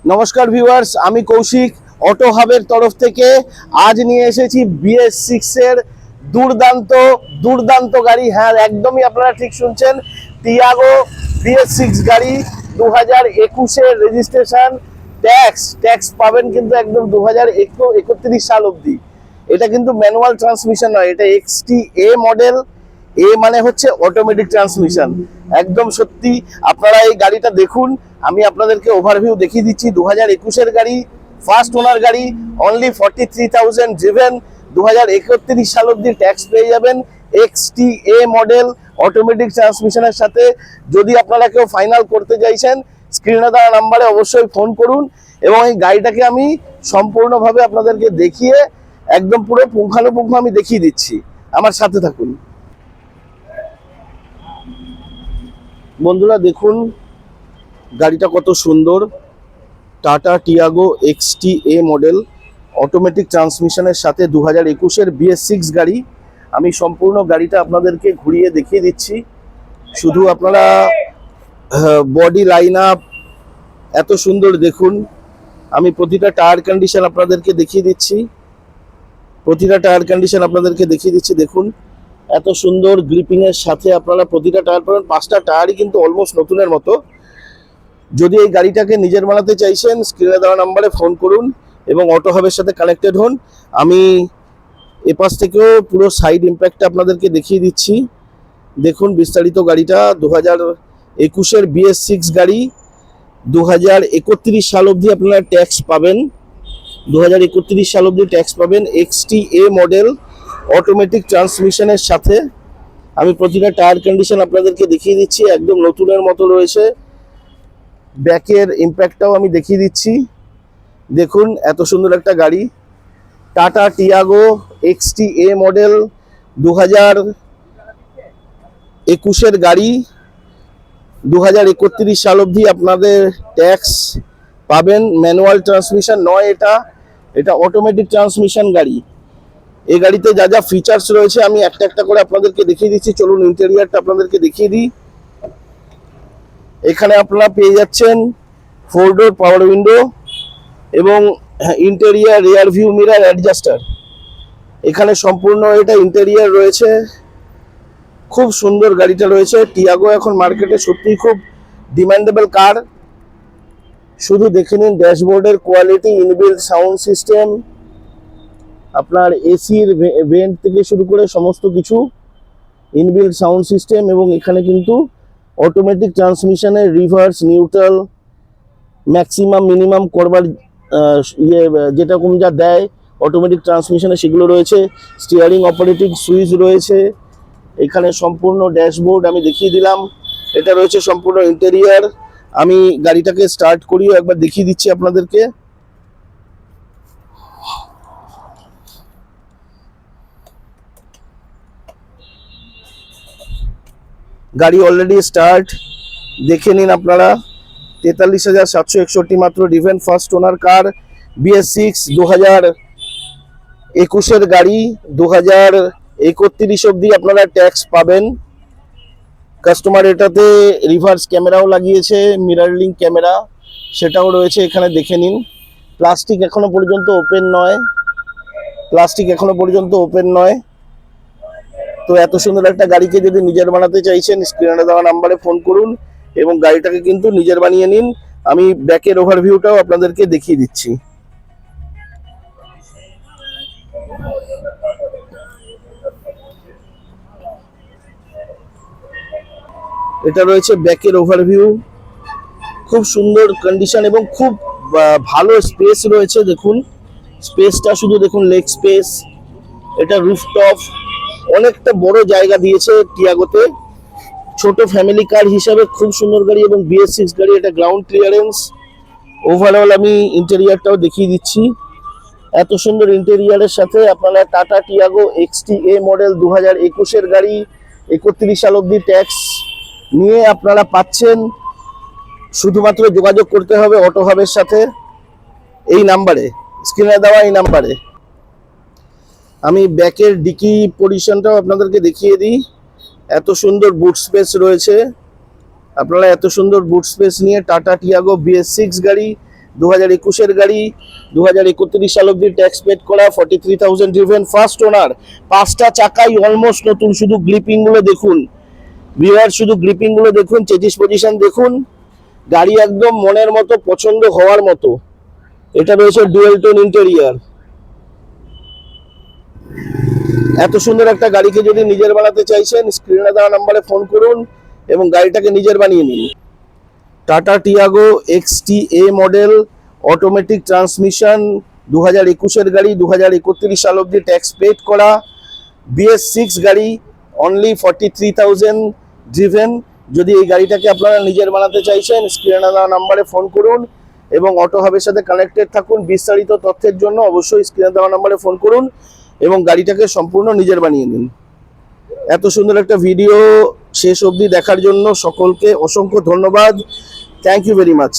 নমস্কার ভিউয়ার্স, আমি কৌশিক অটো হাবের তরফ থেকে আজ নিয়ে এসেছি BS6 এর দুর্দান্ত দুর্দান্ত গাড়ি। হ্যাঁ, একদমই আপনারা ঠিক শুনছেন, টিয়াগো BS6 গাড়ি 2021 এর রেজিস্ট্রেশন। ট্যাক্স পাবেন কিন্তু একদম 2031 সাল অবধি। এটা কিন্তু ম্যানুয়াল ট্রান্সমিশন নয়, এটা XTA মডেল। এ মানে হচ্ছে অটোমেটিক ট্রান্সমিশন। একদম সত্যি, আপনারা এই গাড়িটা দেখুন। আমি আপনাদেরকে ওভারভিউ দেখিয়ে দিচ্ছি। 2021 এর গাড়ি, ফার্স্ট ওনার গাড়ি, অনলি 43,000 ড্রিভেন। 2031 সাল অবধি ট্যাক্স পেয়ে যাবেন। XTA মডেল অটোমেটিক ট্রান্সমিশনের সাথে। যদি আপনারা কেউ ফাইনাল করতে চাইছেন, স্ক্রিনে দেওয়া নাম্বারে অবশ্যই ফোন করুন এবং এই গাড়িটাকে আমি সম্পূর্ণভাবে আপনাদেরকে দেখিয়ে একদম পুরো পুঙ্খানুপুঙ্খ আমি দেখিয়ে দিচ্ছি। আমার সাথে থাকুন। বন্ধুরা দেখুন গাড়িটা কত সুন্দর, Tata Tiago XTA model automatic ট্রান্সমিশনের সাথে 2021 এর BS6 গাড়ি। আমি সম্পূর্ণ গাড়িটা আপনাদেরকে ঘুরিয়ে দেখিয়ে দিচ্ছি। শুধু আপনারা বডি লাইন আপ এত সুন্দর দেখুন। আমি প্রতিটা টায়ার কন্ডিশন আপনাদেরকে দেখিয়ে দিচ্ছি। দেখুন এত সুন্দর গ্রিপিংয়ের সাথে আপনারা প্রতিটা টায়ার পাবেন। 5টা টায়ারই কিন্তু অলমোস্ট নতুনের মতো। যদি এই গাড়িটাকে নিজের বানাতে চাইছেন, স্ক্রিনে দেওয়া নাম্বারে ফোন করুন এবং অটো হাবের সাথে কানেক্টেড হন। আমি এপাশ থেকেও পুরো সাইড ইম্প্যাক্টটা আপনাদেরকে দেখিয়ে দিচ্ছি। দেখুন বিস্তারিত গাড়িটা 2021 এর BS6 গাড়ি। 2031 সাল অবধি আপনারা ট্যাক্স পাবেন। 2031 সাল অবধি ট্যাক্স পাবেন। XTA মডেল অটোমেটিক ট্রান্সমিশনের সাথে। আমি প্রতিটা টায়ার কন্ডিশন আপনাদেরকে দেখিয়ে দিচ্ছি, একদম নতুনের মতো রয়েছে। ব্যাকের ইম্প্যাক্টটাও আমি দেখিয়ে দিচ্ছি। দেখুন এত সুন্দর একটা গাড়ি, টাটা টিয়াগো XTA মডেল 2021 এর গাড়ি। 2031 সাল অবধি আপনাদের ট্যাক্স পাবেন। ম্যানুয়াল ট্রান্সমিশন নয়, এটা অটোমেটিক ট্রান্সমিশন গাড়ি। এই গাড়িতে যা যা ফিচার্স রয়েছে আমি একটা একটা করে আপনাদেরকে দেখিয়ে দিচ্ছি। চলুন ইন্টেরিয়ারটা আপনাদেরকে দেখিয়ে দিই। এখানে আপনারা পেয়ে যাচ্ছেন 4 ডোর পাওয়ার উইন্ডো এবং interior rear view mirror adjuster. এখানে সম্পূর্ণ এটা ইন্টেরিয়ার রয়েছে। খুব সুন্দর গাড়িটা রয়েছে। টিয়াগো এখন মার্কেটে সত্যিই খুব ডিমান্ডেবল কার। শুধু দেখে নিন ড্যাশবোর্ডের কোয়ালিটি, ইনবিল্ট সাউন্ড সিস্টেম, আপনার এসির ভেন্ট থেকে শুরু করে সমস্ত কিছু ইনবিল্ট সাউন্ড সিস্টেম। এবং এখানে কিন্তু অটোমেটিক ট্রান্সমিশনের রিভার্স, নিউট্রাল, ম্যাক্সিমাম মিনিমাম করবার যেরকম যা দেয় অটোমেটিক ট্রান্সমিশনে সেগুলো রয়েছে। স্টিয়ারিং অপারেটিং সুইচ রয়েছে। এখানে সম্পূর্ণ ড্যাশবোর্ড আমি দেখিয়ে দিলাম। এটা রয়েছে সম্পূর্ণ ইন্টেরিয়ার। আমি গাড়িটাকে স্টার্ট করিয়ে একবার দেখিয়ে দিচ্ছি আপনাদেরকে। গাড়ি অলরেডি স্টার্ট, দেখে নিন আপনারা। 43,761 মাত্র ডিভেন, ফার্স্ট ওনার কার, BS6 2021 এর গাড়ি। 2031 অবধি আপনারা ট্যাক্স পাবেন। কাস্টমার এটাতে রিভার্স ক্যামেরাও লাগিয়েছে, মিরর লিঙ্ক ক্যামেরা সেটাও রয়েছে। এখানে দেখে নিন। প্লাস্টিক এখনো পর্যন্ত ওপেন নয়। তো এত সুন্দর একটা গাড়িকে যদি নিজের বানাতে চাইছেন, স্ক্রিনে দেওয়া নাম্বারে ফোন করুন এবং গাড়িটাকে কিন্তু নিজের বানিয়ে নিন। আমি ব্যাকের ওভারভিউটাও আপনাদেরকে দেখিয়ে দিচ্ছি। এটা রয়েছে ব্যাকের ওভারভিউ। খুব সুন্দর কন্ডিশন এবং খুব ভালো স্পেস রয়েছে। দেখুন স্পেসটা শুধু দেখুন, লেগ স্পেস। এটা রুফটপ, অনেকটা বড় জায়গা দিয়েছে টিয়াগোতে। ছোট ফ্যামিলি কার হিসাবে খুব সুন্দর গাড়ি এবং BS6 গাড়ি। এটা গ্রাউন্ড ক্লিয়ারেন্স। ওভারঅল আমি ইন্টেরিয়ারটাও দেখিয়ে দিচ্ছি। এত সুন্দর ইন্টেরিয়ারের সাথে আপনারা টাটা টিয়াগো XTA মডেল 2021 এর গাড়ি 31 সাল অবধি ট্যাক্স নিয়ে আপনারা পাচ্ছেন। শুধুমাত্র যোগাযোগ করতে হবে অটো হাবের সাথে, এই নাম্বারে, স্ক্রিনে দেওয়া এই নাম্বারে। আমি ব্যাকের ডিকি পজিশনটাও আপনাদেরকে দেখিয়ে দিই। এত সুন্দর বুট স্পেস রয়েছে। আপনারা এত সুন্দর বুট স্পেস নিয়ে টাটা টিয়াগো BS6 গাড়ি 2021-এর গাড়ি, 2031 সাল অব্দি ট্যাক্স পেড করা, 43,000 ড্রিভেন, ফার্স্ট ওনার, 5টা চাকাই অলমোস্ট নতুন। শুধু গ্রিপিং গুলো দেখুন ভিউয়ার, শুধু গ্রিপিং গুলো দেখুন, চেজিস পজিশন দেখুন, গাড়ি একদম মনের মতো, পছন্দ হওয়ার মতো। এটা রয়েছে ডুয়েল টোন ইন্টেরিয়ার। এত সুন্দর একটা গাড়িকে যদি নিজের বানাতে চাইছেন, স্ক্রিনে দেওয়া নাম্বারে ফোন করুন এবং গাড়িটাকে নিজের বানিয়ে নিন। Tata Tiago XTA model, automatic transmission, 2021-এর গাড়ি, 2031 সাল অব্দি ট্যাক্স পেড করা, BS6 গাড়ি, অনলি 43,000 ড্রিভেন। যদি এই গাড়িটাকে আপনারা নিজের বানাতে চাইছেন, স্ক্রিনে দেওয়া নাম্বারে ফোন করুন এবং অটো হাবের সাথে কানেক্টেড থাকুন। বিস্তারিত তথ্যের জন্য অবশ্যই স্ক্রিনে দেওয়া নাম্বারে ফোন করুন এবং গাড়িটাকে সম্পূর্ণ নিজের বানিয়ে নিন। এত সুন্দর একটা ভিডিও শেষ অবধি দেখার জন্য সকলকে অসংখ্য ধন্যবাদ। Thank you very much.